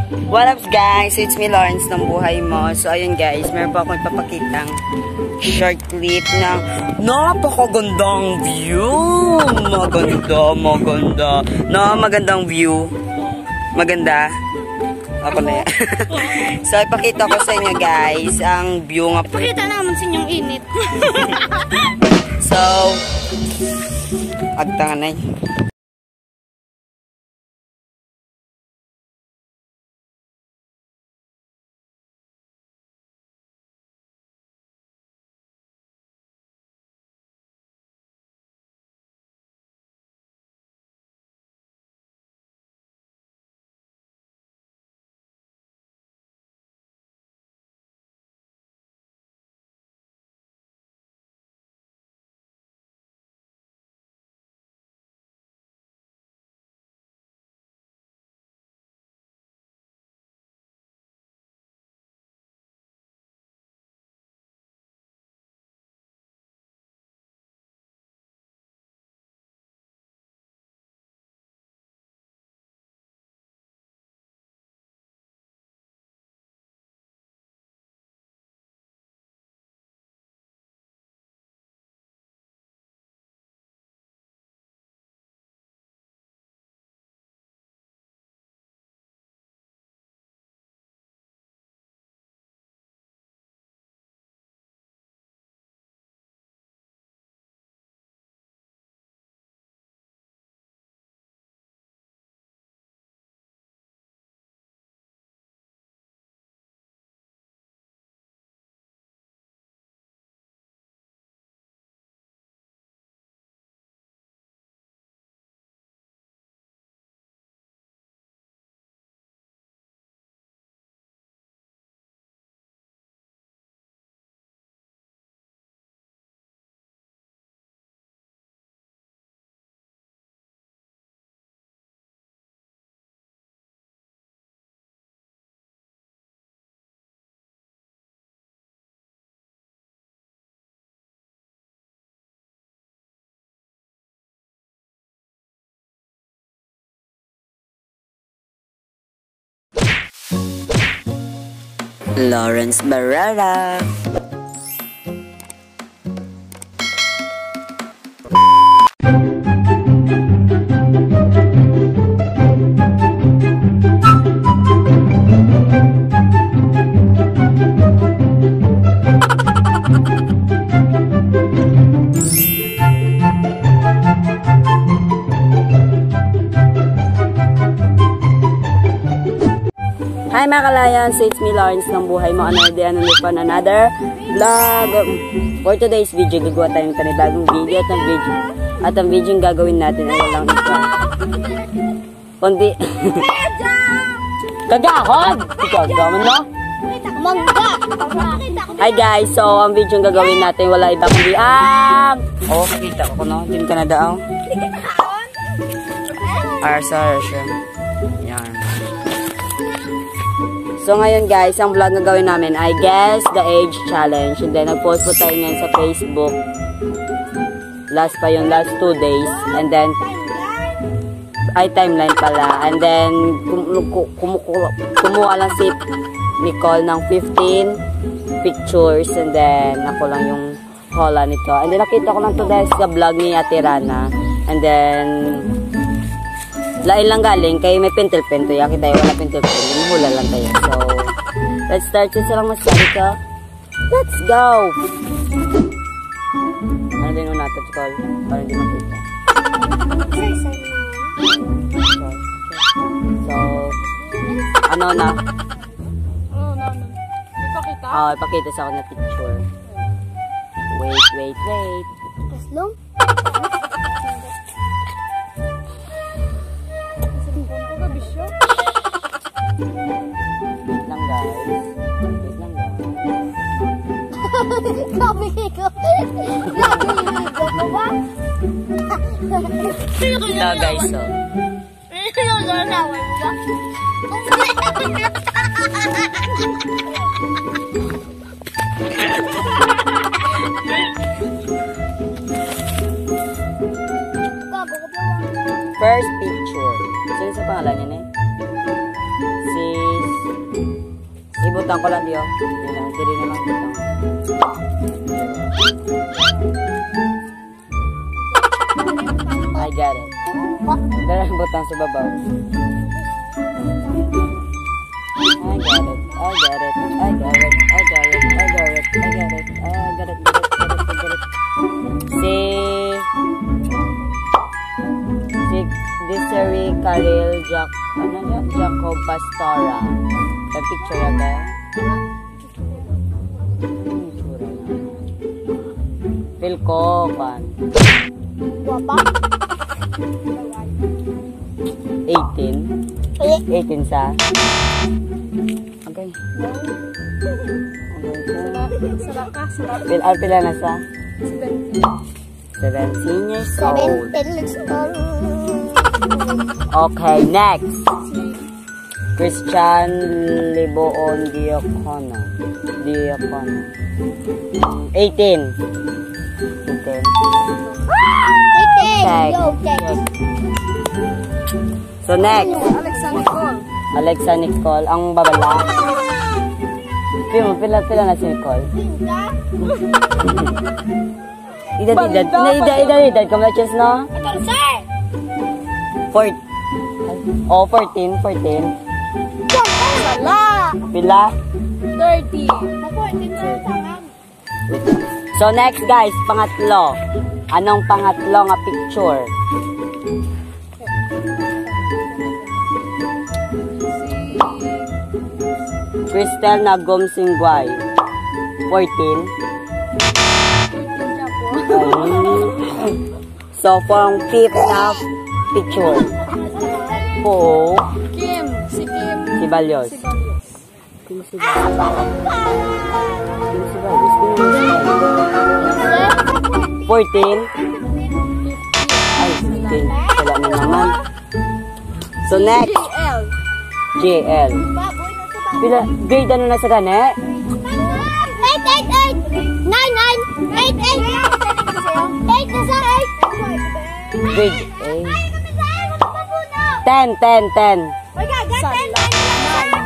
What up guys? It's me Lawrence ng Buhay Mo. So ayun guys, meron pa akong ipapakitang short clip ng napakagandang view. Magandang view. Maganda. Ako na yan. So ipakita ko sa inyo guys ang view nga. Ipakita naman sa inyong init. So agtangan na yun. Lawrence Barrera. Hi mga kalayans, it's me Lawrence ng Buhay Mo. Another vlog. For today's video, gagawa tayong panibagong video at ang video yung gagawin natin ay walang isa. Kundi kagahod! Kagahod no? Mangga! Hi guys, so ang video yung gagawin natin wala iba kundi kita ko no? Din ka na daaw. Arsa. Yan. So ngayon guys, ang vlog na gawin namin ay Guess the Age Challenge. And then nag-post po tayo ngayon sa Facebook. Last 2 days. And then ay timeline pala. And then kumuha lang si Nicole ng 15 pictures. And then ako lang yung hola nito. And then nakita ko lang to guys sa vlog ni Ate Rana. And then lain lang galing, kaya may pentel pen to. Yaki tayo wala pentel pen. Hula lang tayo. So, let's start. Sa lang masabi ka. Let's go! Ano din mo natin, Col? Para hindi makita. So, ano na? Ipakita? Oo, ipakita sa akin na picture. Wait. Kaslong? Wait lang guys. Nabihigo ba? Ito guys, so. First picture. Sino sa pangalan niya na? Si butang ko lang diyo. Dili na lang butang. I got it. Dala butang sa babaw. I got it. Si Desiree Karel Jacob Pastora. Sa picture na ba? Feel ko, kan. Guwapa? 18. 18 sa. Okay. Pila na sa? 17 years old. Okay, next. Christian Liboon Diacono. 18. 18. Okay. So next. Alexa Nicole. Ang babala. Pila na si Nicole. Edad. Kamachos no? 14. Pila? 30. So next guys, pangatlo. Anong pangatlo nga picture? Crystal Nagom Singway. 14. So from fifth na picture. Po. Kim. Si Balyos. Kim si Balyos. 14. Ay, 15. Wala na naman. So next. JL. Pila, grade ano na sa gane? 8. 9. 8. 8 na sa 8. Grade 8. 10.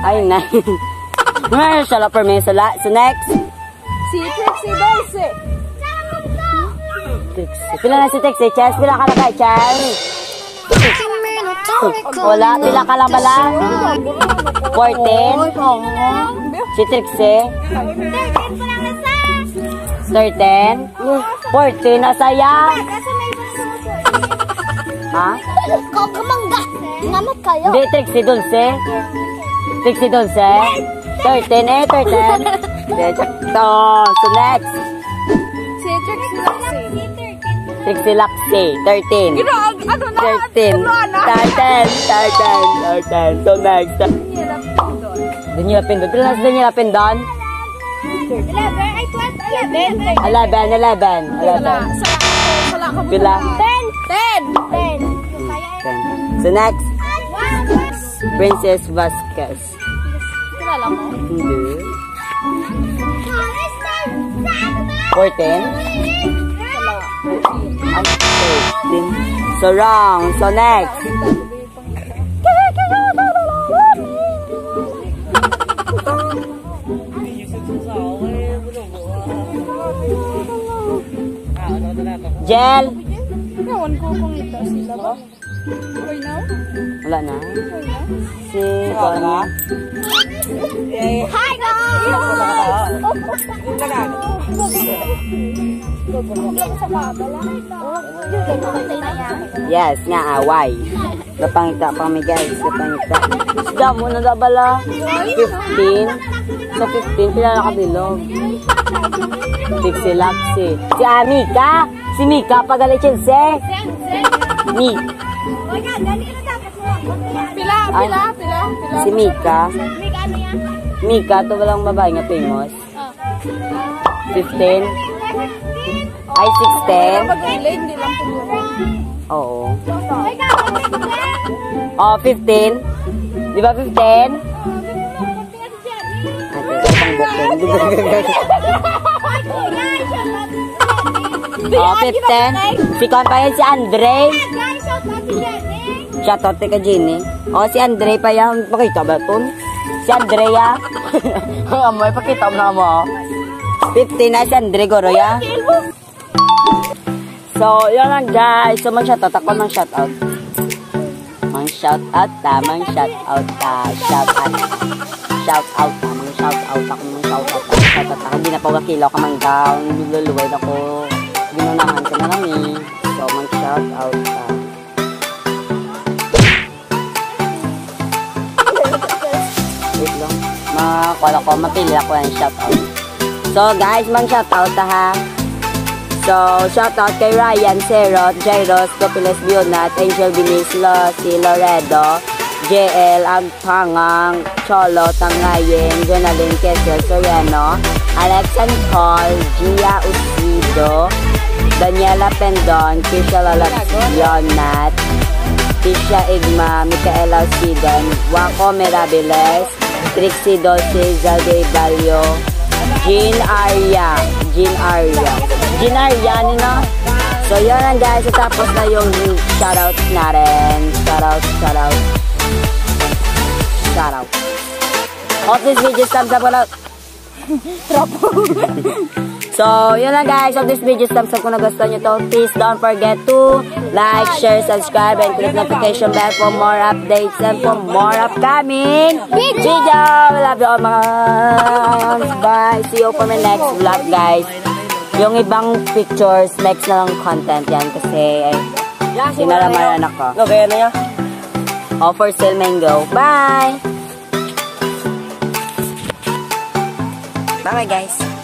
Ay, 9. May sala per may sala. So next. Si Trixie Dulce. Pila na si Trixie? Chess? Pila ka na kay Chess? Wala. Pila ka lang bala? 14. Si Trixie? 13. 14 na saya. Ha? Kamangga. Namat kayo. Hindi, Trixie Dulce. 13 eh, 13. Sakto. So next. Si Trixie Dulce. Trixie Laxie, 13. Ano na? 13. 13. So next. Daniela Pindon. Pila na si Daniela Pindon? 11. Pila? 10. So next. Princess Vasquez. Kilala mo? Hindi. 14. Ay, 13. So wrong. So next. Jel. Ewan ko kung ito sila ba? Okay now? Wala na. Si Kona. Hi guys! Yes, nga away. Napangita pa kami guys. Napangita. Isda mo na bala. 15. Sa 15, pila nakabilog. Pixie Laxie. Si Mika. Si Mika, pagalit yun si. Pila. Si Mika. Mika, ito walang babae nga famous. 15. Ay, 16. Hindi lang po. Oo. Oh, 15. Di ba 15? Oh, 15. Si Kampayan si Andre. Shoutout ka, Jenny. Oh, si Andre pa yan. Pakita ba ito? Si Andrea. Ang amoy, pakita mo na mo. 15 na si Andre Goroya. So, yun lang guys. So, mag-shoutout ako ng shoutout. Mang-shoutout ta, mang-shoutout ta, shoutout. Shoutout ta, mang-shoutout ako, mang-shoutout ta, shoutout ta. Hindi na pa wakilaw ka mang down. Luluway ako. Ginunahan ka na lang eh. So, mag-shoutout ta. Wait lang. Makakala ko, mapili ako ng shoutout. So, guys, mang-shoutout ta ha. So, shoutout kay Ryan Serot, Jairos, Copiles Bionat, Angel Vinislo, si Loredo, JL Agpangang, Cholo Tangayen, Jonalyn Kessel Soriano, Alex Nicole, Gia Usido, Daniela Pendon, Kisha Lalabionat, Tisha Igma, Micaela Usidon, Waco Merabiles, Trixie Dolce, Zalde Balyo, Jean Arya, nino. So, yun lang guys. So, tapos na yung shoutout natin. Shoutout. Hope this video thumbs up ulit. So, yun lang guys. Hope this video thumbs up kung nagustuhan nyo to. Please don't forget to like, share, subscribe, and click notification bell for more updates and for more upcoming video. Love you all mga. Bye. See you for my next vlog guys. Yung ibang pictures, next na lang content yan kasi sinaramaran ako. Okay, ano yan? For sale mango. Bye! Bye guys.